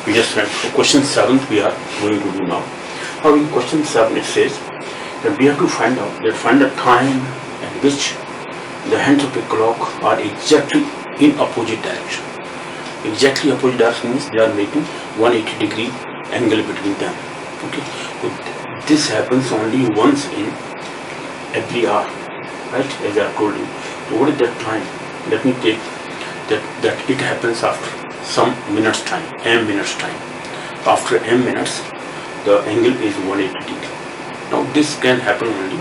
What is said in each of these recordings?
We just went to question 7 we are going to do now. Now in question 7 it says that we have to find the time at which the hands of a clock are exactly in opposite direction. Exactly opposite direction means they are making 180-degree angle between them. Okay, so this happens only once in every hour, right? As I have told you. So what is that time? Let me take that it happens after some minutes time, m minutes time. After m minutes, the angle is 180 degree. Now this can happen only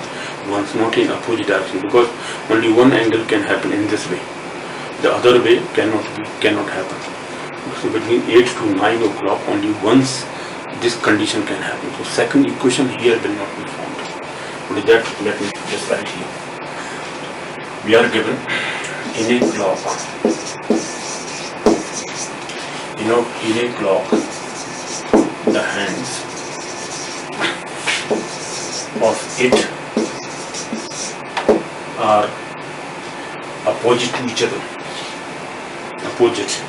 once, not in opposite direction, because only one angle can happen in this way. The other way cannot happen. So between 8 to 9 o'clock only once this condition can happen. So second equation here will not be found. With that, let me just write here. We are given in a clock, the hands of it are opposite to each other. Opposite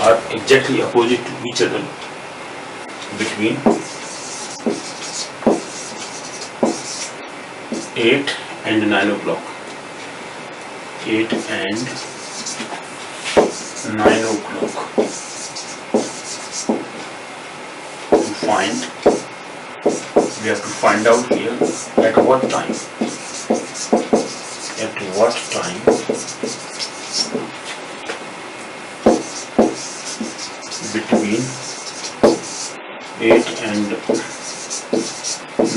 are exactly opposite to each other, between 8 and 9 o'clock. 8 and 9 o'clock. We have to find out here at what time between 8 and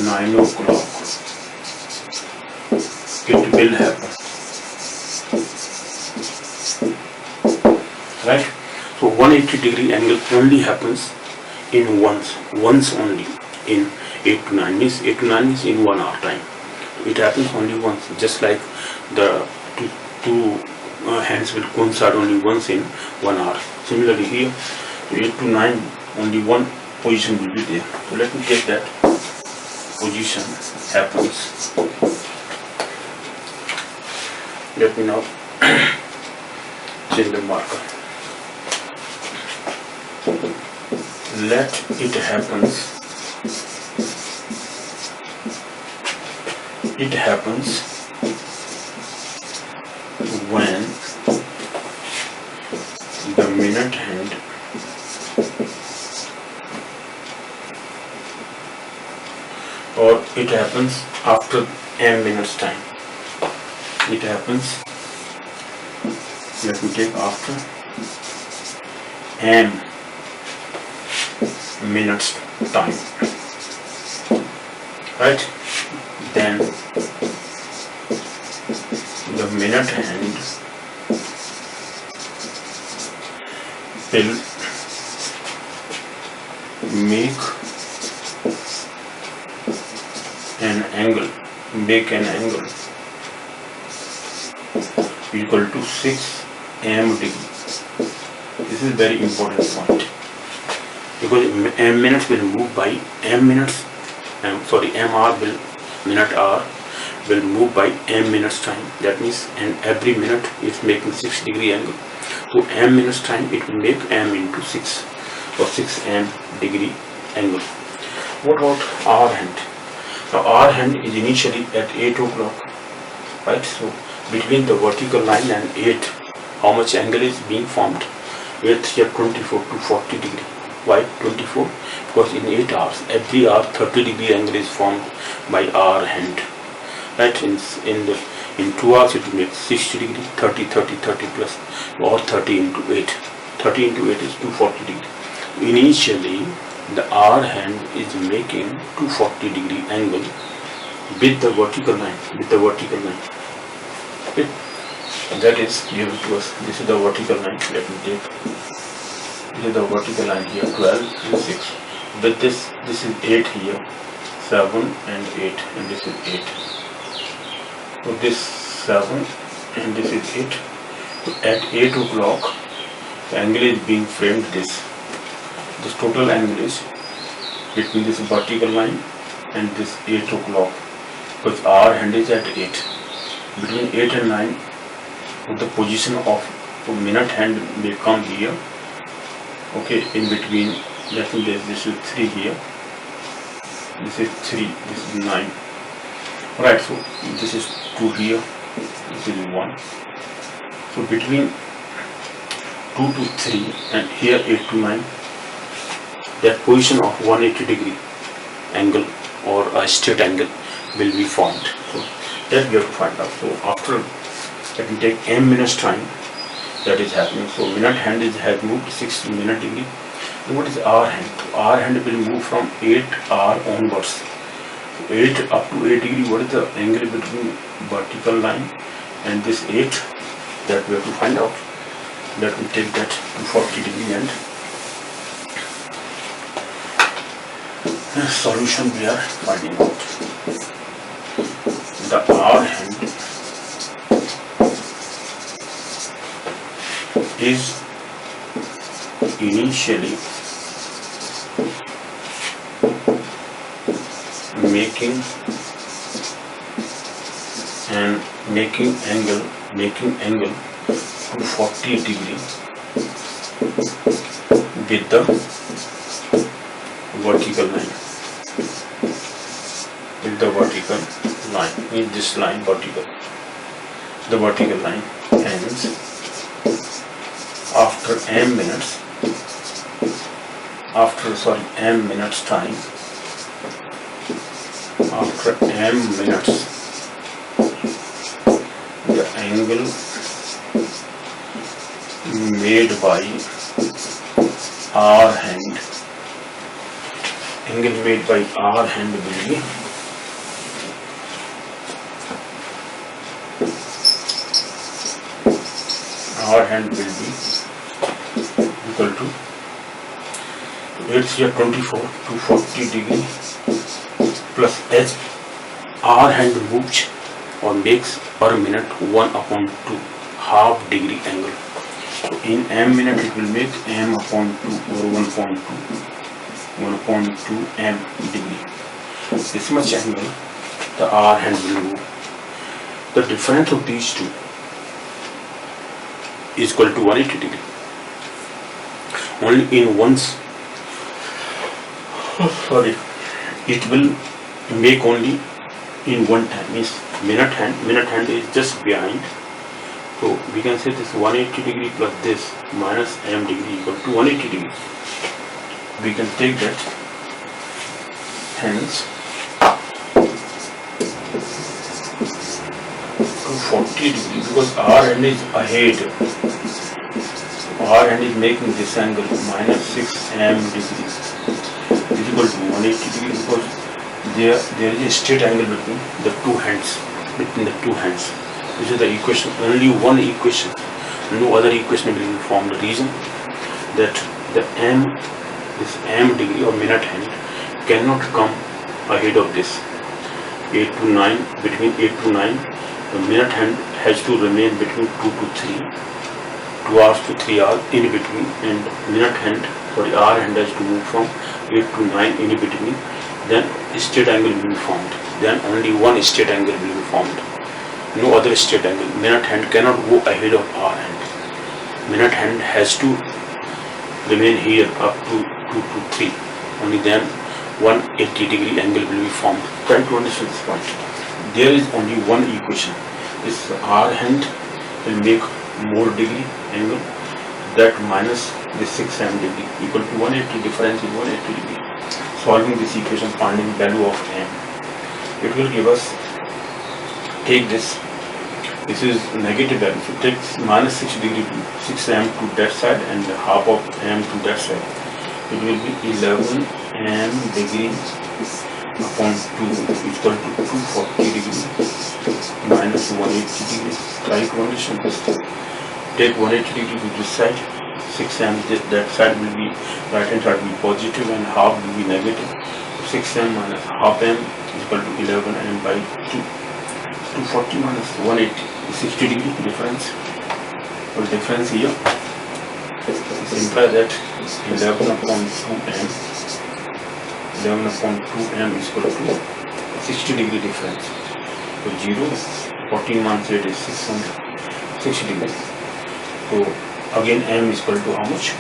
9 o'clock it will happen, right? So 180-degree angle only happens in once only in 8 to 9 means 8 to 9 is in 1 hour time. It happens only once, just like the two hands will coincide only once in 1 hour. Similarly here, 8 to 9 only one position will be there. So let me take that position happens. Let me now change the marker. Let it happens. It happens when the minute hand or it happens after m minutes time. It happens, let me take after m minutes time, right? Then the minute hand will make an angle equal to 6 m degree. This is very important point, because m minutes will move by m minutes, m hour will minute hour will move by m minutes time. That means, and every minute is making 6-degree angle. So m minutes time it will make m into 6 or 6m degree angle. What about hour hand? Now hour hand is initially at 8 o'clock, right? So between the vertical line and 8, how much angle is being formed? With here 24 to 40 degree. Why 24? Because in 8 hours, every hour 30-degree angle is formed by hour hand. Right? In 2 hours it will make 60 degree, 30 plus, or 30 into 8. 30 into 8 is 240 degree. Initially, the hour hand is making 240-degree angle with the vertical line. Okay. That is given to us. This is the vertical line. Let me take. This is the vertical line here, 12 and 6. With this is 8 here, 7 and 8, and this is 8. So this 7 and this is 8. So at 8 o'clock, the angle is being framed this total angle is between this vertical line and this 8 o'clock, because our hand is at 8. Between 8 and 9, the position of minute hand may come here. Okay, in between, let's say this is 3 here, this is 3, this is 9. Right, so this is 2 here, this is 1. So between 2 to 3 and here 8 to 9, that position of 180 degree angle or a straight angle will be formed. So that we have to find out. So after that will take m minutes time that is happening. So minute hand has moved 6 minute degree. So what is our hand? So our hand will move from 8R onwards. So 8 up to 8 degree. What is the angle between vertical line and this 8? That we have to find out. That will take that to 40 degree and the solution we are finding out. The R hand is initially making angle to 40 degree with the vertical line. With the vertical line, in this line vertical, the vertical line ends after m minutes. M minutes time. After m minutes, the angle made by our hand. Angle made by our hand will be equal to 8 here 24 to 40 degree plus as our hand moves or makes per minute 1/2 half degree angle. So in m minute it will make m/2 or 1.2 m degree. This much angle the R hand will move. The difference of these two is equal to 180 degree. Only in once, it will make only in one time. Means minute hand is just behind. So we can say this 180 degree plus this minus m degree equal to 180 degree. We can take that. Hence, to 40 degree because our hand is ahead. Our hand is making this angle minus 6m degree is equal to 180 degree because there is a straight angle between the two hands. This is the equation, only one equation, no other equation will be formed. The reason that this m degree or minute hand cannot come ahead of this 8 to 9. Between 8 to 9, the minute hand has to remain between 2 to 3, 2 hours to 3 hours in between, and minute hand, our hand has to move from 8 to 9 in between. Then straight angle will be formed. Then only one straight angle will be formed. No other straight angle. Minute hand cannot go ahead of our hand. Minute hand has to remain here up to 2 to 3. Only then 180 degree angle will be formed. Try to understand this point. There is only one equation. This our hand will make more degree angle, that minus the 6m degree equal to 180. Difference is 180 degree. Solving this equation, finding value of m, it will give us, take this is negative value, so take minus 6 degree to 6m to that side and half of m to that side. It will be 11m degree upon 2 equal to 240 degree minus 180 degree. Try to understand this. Take 180 degree to this side, 6m that side will be, right hand side will be positive and half will be negative. 6m minus half m is equal to 11m by 2. 240 minus 180, 60 degree difference. Or difference here is implies that 11 upon 2m 11 upon 2m is equal to 60 degree difference. So 0, 14 minus 8 is 660 degrees. So again m is equal to how much?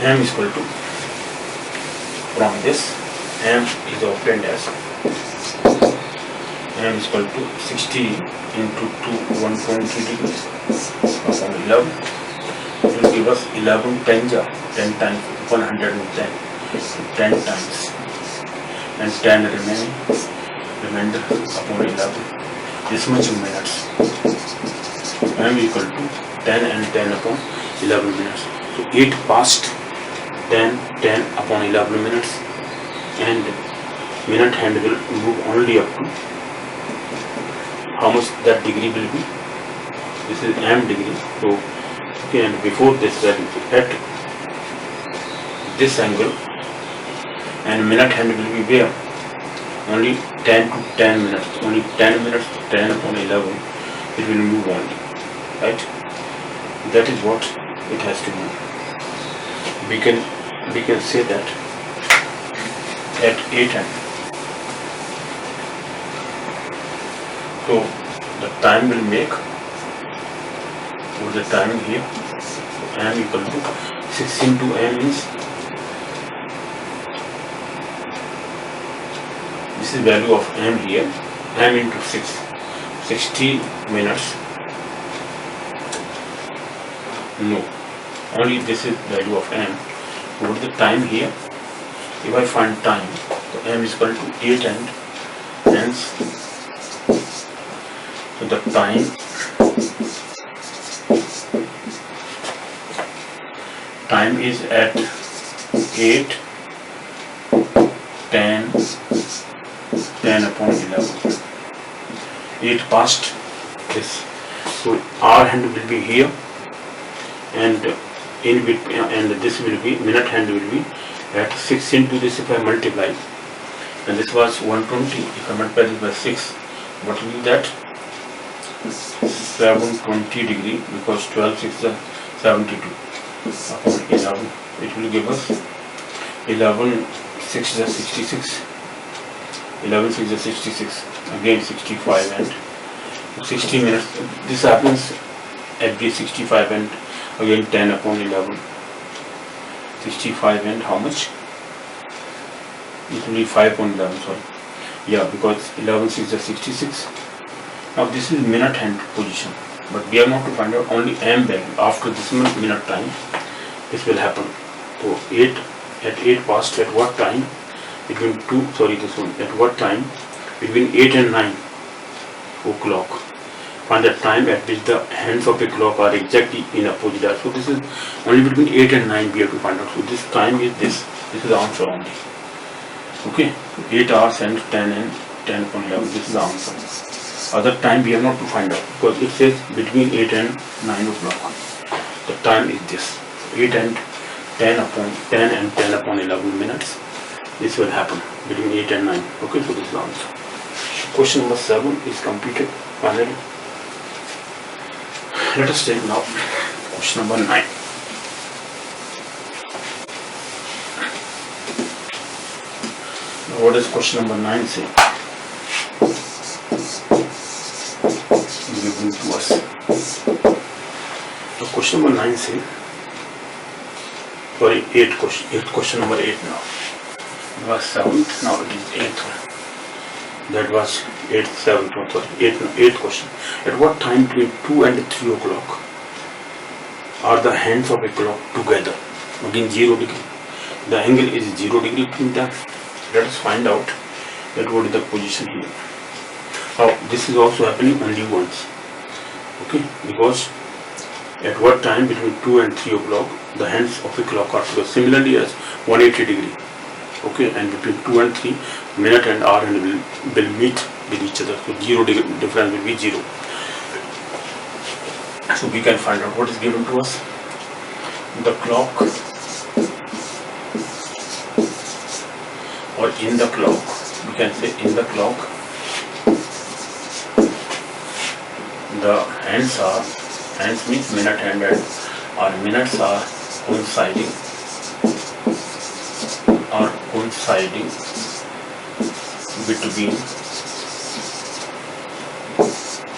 M is equal to, from this, m is obtained as m is equal to 60 into 2, 120 degrees upon 11. It will give us 11 10 times 110, 10 times, and 10 remainder upon 11. This much in minutes. M equal to 10 and 10 upon 11 minutes. So 8 past 10, 10 upon 11 minutes, and minute hand will move only up to how much that degree will be. This is m degree. So okay, and before this value at this angle, and minute hand will be where? Only 10 to 10 minutes. Only 10 minutes, 10 upon 11, it will move only, right? That is what it has to move. We can say that at 8 m. So the time will make, what is the timing here? M equal to 6 into m is, this is value of m here, m into 6, 60 minutes. No, only this is value of m. What is the time here? If I find time, so m is equal to 8 and hence, so the time is at 8, 10, 10 upon 11. 8 past this. So R hand will be here, and in between, and this will be, minute hand will be at 6 into this. If I multiply, and this was 120, if I multiply this by 6, what will be that? 720 degree, because 12 6 is 72 upon 11. It will give us 11 6 is 66. 11 6 is 66. Again 65 and 60 minutes. This happens every 65 and again 10 upon 11. 65 and how much? It will be 5 upon 11, sorry. Yeah, because 11 6 is 66. Now this is minute hand position, but we are not to find out only m value. After this minute time, this will happen. So 8 at 8 past, at what time? Between 2, sorry, this one, at what time? Between 8 and 9 o'clock. Find the time at which the hands of a clock are exactly in opposite. So this is only between 8 and 9 we have to find out. So this time is this. This is the answer only. Okay, 8 hours and 10 upon 11. This is the answer. Other time we have not to find out, because it says between 8 and 9 o'clock. The time is this. 8 and 10 upon 10 and 10 upon 11 minutes. This will happen between 8 and 9. Okay, so this is the answer. Question number 7 is completed finally. Let us take now question number 9. Now what does question number 9 say? Given to us. So question number 9 says, sorry, 8 question number 8 now. It was 7th, now it is 8th one. That was 8th, 7th one, sorry, 8th question. At what time between 2 and 3 o'clock are the hands of a clock together? Again 0 degree. The angle is 0 degree between them. Let us find out that what is the position here. Now this is also happening only once. Okay, because at what time between 2 and 3 o'clock the hands of a clock are together, similarly as 180 degree. Okay, and between 2 and 3, minute and hour and will meet with each other. So 0 degree difference will be 0. So we can find out what is given to us. The clock, or in the clock, we can say in the clock, the hands means minute hand, and our minutes are coinciding coinciding between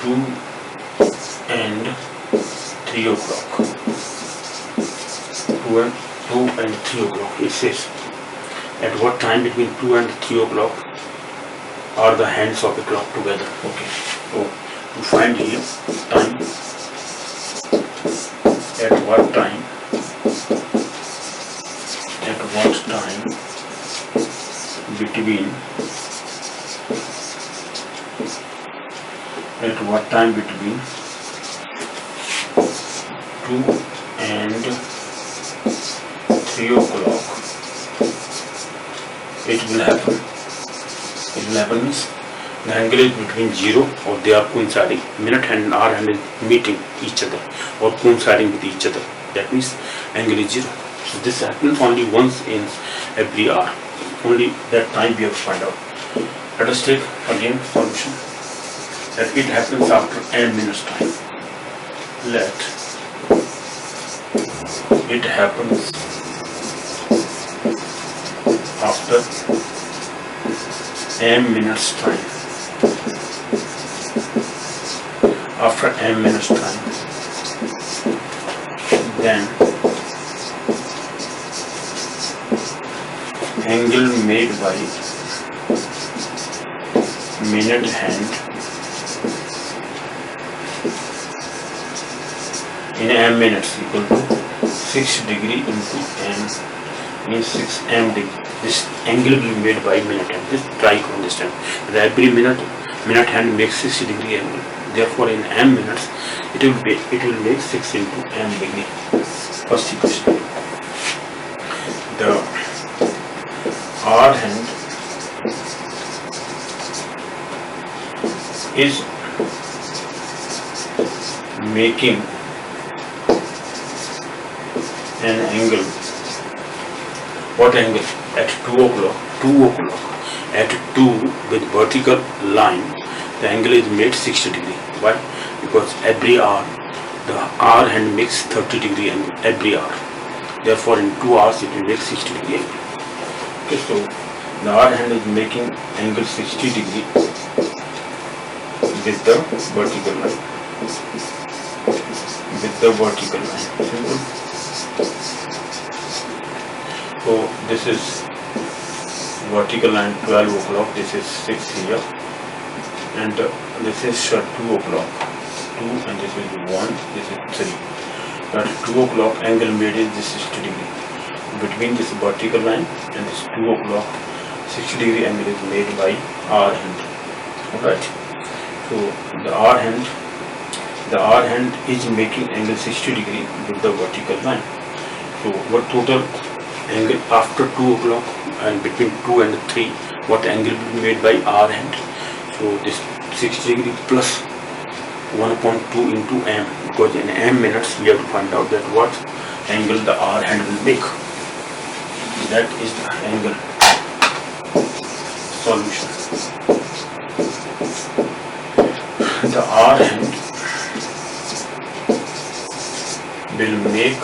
2 and 3 o'clock. 2 and 3 o'clock. It says, at what time between 2 and 3 o'clock are the hands of the clock together? Okay, so to find here time, at what time between 2 and 3 o'clock it will happen means the angle is between 0 or they are coinciding. Minute hand and hour hand is meeting each other or coinciding with each other. That means angle is 0. So this happens only once in every hour. Only that time we have to find out. Let us take again solution. That it happens after n minutes time. Let it happens after m minutes time. After m minutes time, then angle made by minute hand in m minutes equal to 6 degree into m means 6 m degree. This angle will be made by minute hand. Just try to understand. Every minute hand makes 60 degree angle. Therefore, in m minutes, it will make 6 into m degree. First equation. The R hand is making an angle. What angle? At 2 o'clock. At 2 with vertical line, the angle is made 60 degree. Why? Because every hour, the R hand makes 30 degree angle every hour. Therefore, in 2 hours, it will make 60 degree angle. Okay, so the R hand is making angle 60 degree with the vertical line. Simple. So this is vertical line 12 o'clock. This is 6 here, and this is 2 o'clock. 2 and this is 1. This is 3. At 2 o'clock, angle made is this 60 degree. Between this vertical line and this 2 o'clock, 60 degree angle is made by R hand. Alright. So the R hand is making angle 60 degree with the vertical line. So what total angle after 2 o'clock and between 2 and 3, what angle will be made by R hand? So this 60 degree plus 1/2 into m, because in m minutes we have to find out that what angle the R hand will make. That is the angle. Solution. The R hand will make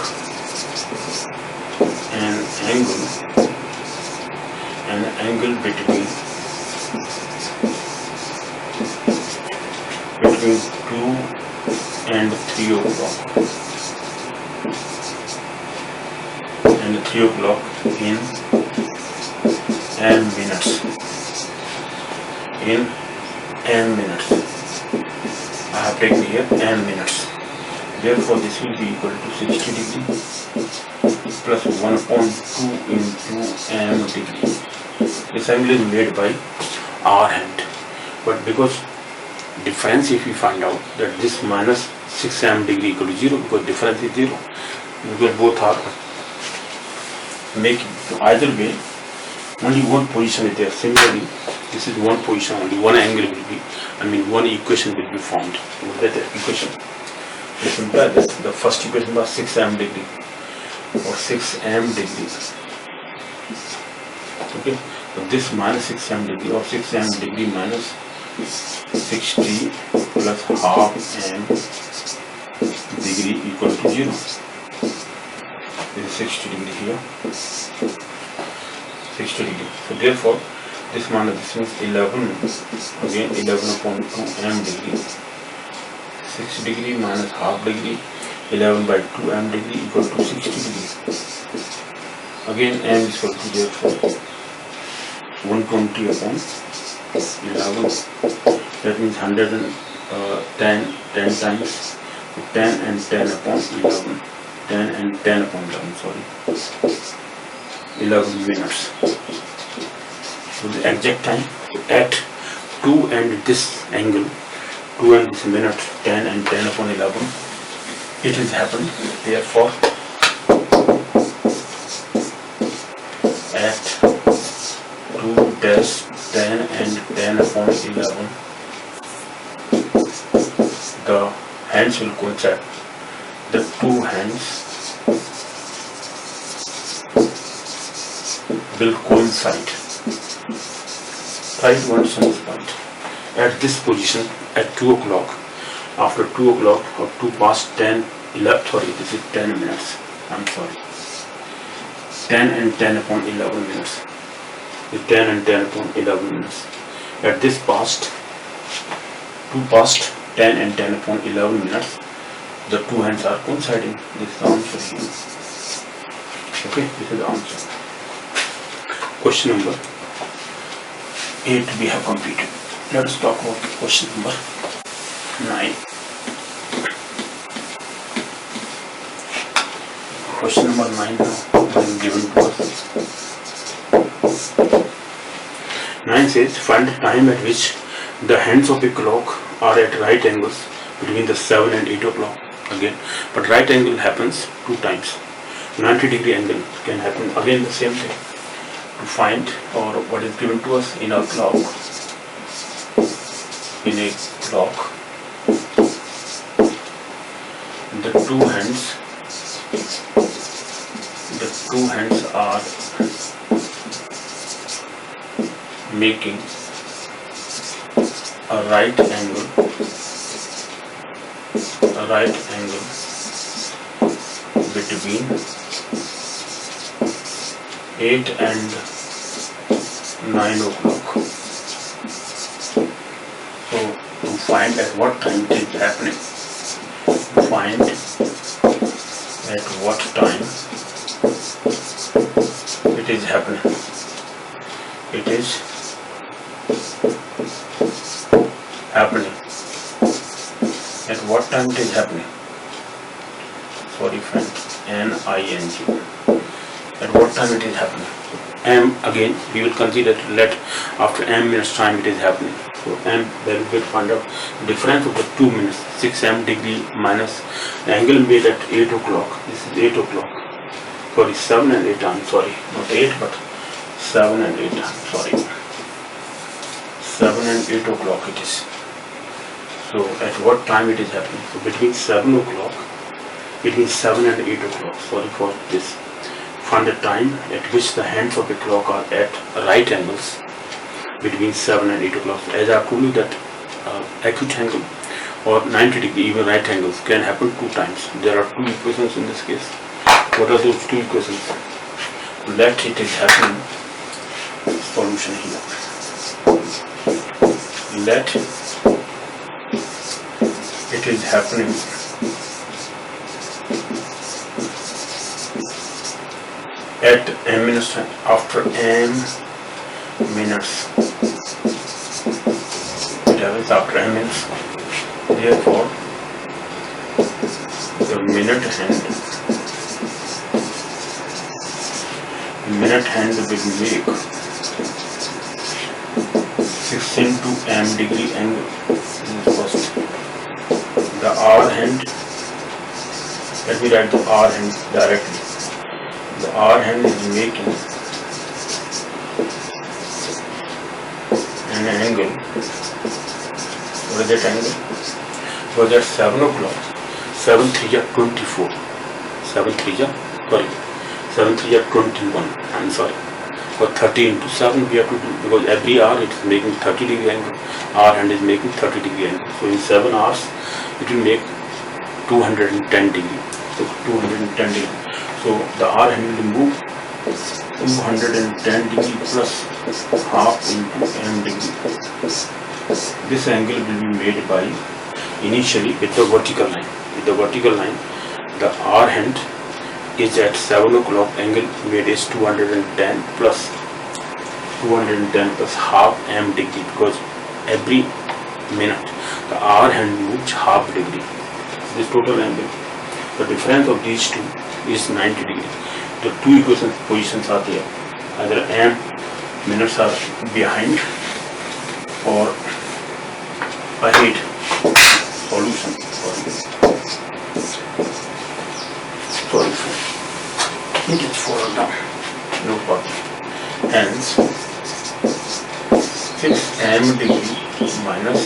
an angle between 2 and 3 o'clock in m minutes. I have taken here m minutes. Therefore, this will be equal to 60 degree plus 1/2 into m degree. This angle is made by R hand. But because difference, if we find out that this minus 6 m degree equal to 0, because difference is 0, because both are making. So either way, only one position is there. Similarly, this is one position, only one angle will be, one equation will be formed. That equation is simple. The first equation was 6 m degree or 6 m degree. Okay, so this minus 6 m degree or 6 m degree minus 60 plus half m degree equal to 0. This is 60 degree here. 60 degree. So therefore, this means 11, again 11 upon 2 m degree, 6 degree minus half degree, 11 by 2 m degree equal to 60 degree. Again m is equal to therefore 120 upon 11, that means 110 times 10 and 10 upon 11, 10 and 10 upon 11, sorry, 11 minutes. So the exact time at 2 and this angle, 2 and this minute, 10 and 10 upon 11, it has happened. Therefore, at 2 dash 10 and 10 upon 11, the hands will coincide. The two hands will coincide. Try to understand this point. At this position, at 2 o'clock, after 2 o'clock or 2 past 10, 11, sorry, this is 10 minutes. I'm sorry. 10 and 10 upon 11 minutes. The 10 and 10 upon 11 minutes. At this past, 2 past 10 and 10 upon 11 minutes, the two hands are coinciding. This is the answer here. Okay, this is the answer. Question number 8 we have completed. Let us talk about question number 9. Question number 9 now is given to us. 9 says, find the time at which the hands of a clock are at right angles between the 7 and 8 o'clock. Again, but right angle happens 2 times. 90 degree angle can happen again the same thing. To find or what is given to us in a clock, the two hands are making a right angle between 8 and 9 o'clock. So to find at what time it is happening, find at what time it is happening. It is happening. At what time it is happening? Sorry friend, N-I-N-G. At what time it is happening? M, again we will consider let after m minutes time it is happening. So m, then we will find out the difference of the 2 minutes, 6m degree minus the angle made at 8 o'clock. This is 8 o'clock. Sorry, 7 and 8, I'm sorry, not 8 but 7 and 8, I'm sorry. 7 and 8 o'clock it is. So at what time it is happening? So between 7 o'clock, between 7 and 8 o'clock, sorry for this. Find the time at which the hands of the clock are at right angles between 7 and 8 o'clock. As I have told you that acute angle or 90 degree even right angles can happen 2 times. There are 2 equations in this case. What are those 2 equations? Let it is happening. Solution here. Let it is happening at m minutes after m minutes. It happens after m minutes. Therefore, the minute hand will make 16 to m degree angle. This is first. The R hand, let me write the R hand directly. The R hand is making an angle. What is that angle? Was at 7 o'clock. 7 3 are 24. 7 3 are, sorry. 7 3 are 21. I'm sorry. For 30 into 7 we have to do, because every hour it is making 30 degree angle. R hand is making 30 degree angle. So in 7 hours it will make 210 degree. So 210 degree. So the R hand will move 210 degree plus half into m degree. This angle will be made by initially with the vertical line. With the vertical line, the R hand is at 7 o'clock, angle made is 210 plus half m degree, because every minute the R hand moves half degree. This total angle. The difference of these two is 90 degree. The two equation positions are there. Either m minutes are behind or ahead. Solution. It is fallen down. No problem. Hence 6m degree minus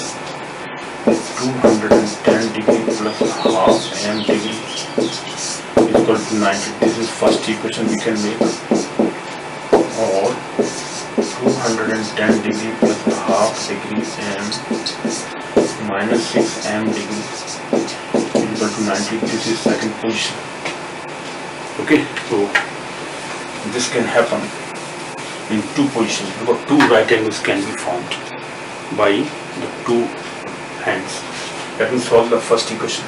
210 degree plus half m degree is equal to 90. This is first equation we can make. Or 210 degree plus half degree m minus 6m degree is equal to 90. This is second position. Okay, so this can happen in two positions, because two right angles can be formed by the two hands. Let me solve the first equation.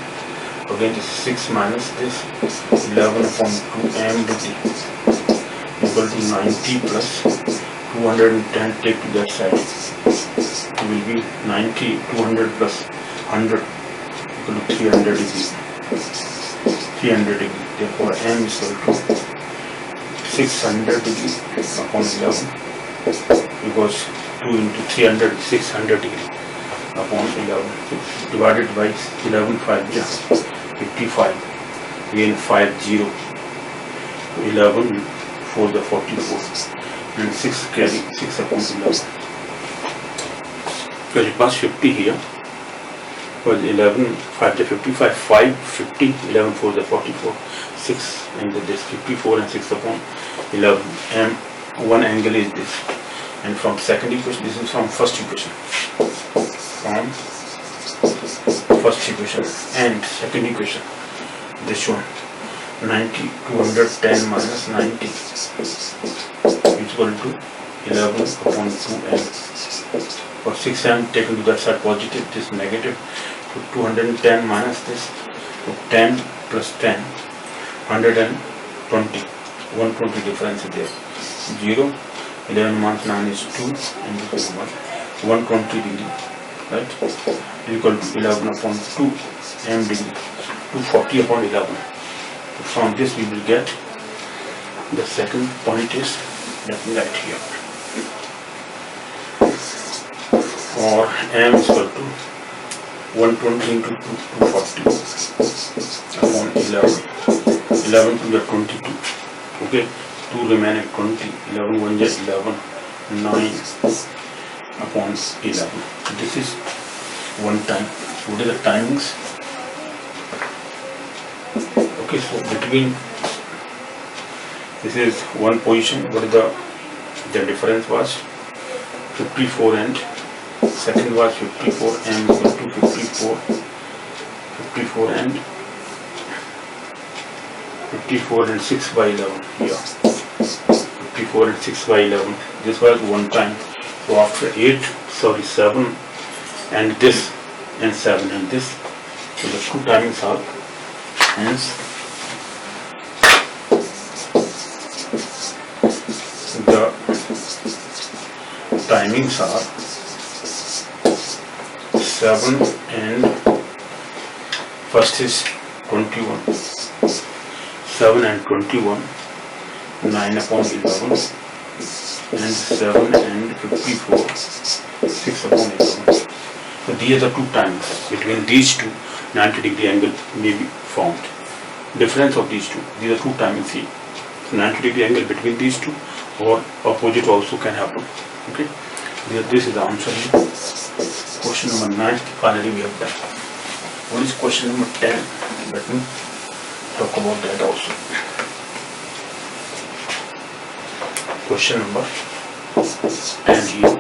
Again, this is 6 minus this 11 upon 2m degree equal to 90 plus 210, take to that side. It will be 90, 200 plus 100 equal to 300 degree. 300 degree. Therefore, m is equal to 600 degree upon 11, because 2 into 300 is 600 degree upon 11, divided by 11 5 is 55, again 50, 11 4 the 44, and 6 carry 6 upon 11, because it was 50 here, was 11 5 the 55, 5 50, 11 4 the 44, 6 and this 54 and 6 upon 11, and one angle is this. And from second equation, this is from first equation, and second equation, this one 90, 210 minus 90 is equal to 11 upon 2m. For 6m taken to that side positive, this negative, so 210 minus this, so 10 plus 10, 120, 120 difference is there, 0, 11 minus 9 is 2, and this is 120 degree, right, equal to 11 upon 2 m degree, 240 upon 11. So from this we will get the second point is, let me write here, or m is equal to 120 into 240 upon 11, 11 to the 22, okay, 2 remaining 20, 11 1 is 11, 9 upon 11. This is one time. What are the timings? Okay, so between, this is one position, what is the difference was 54, and second was 54, m equal to 54 and 54 and 6 by 11 here, 54 and 6 by 11, this was one time. So after 7 and this, and 7 and this, so the two timings are, hence the timings are 7 and first is 21, 7 and 21, 9 upon 11, and 7 and 54, 6 upon 11. So these are the two times. Between these two, 90 degree angle may be formed. Difference of these two, these are two timings here. So 90 degree angle between these two, or opposite also can happen. Okay, this is the answer here. Question number 9 finally we have done. What is question number 10? Let me talk about that also. Question number 10 here.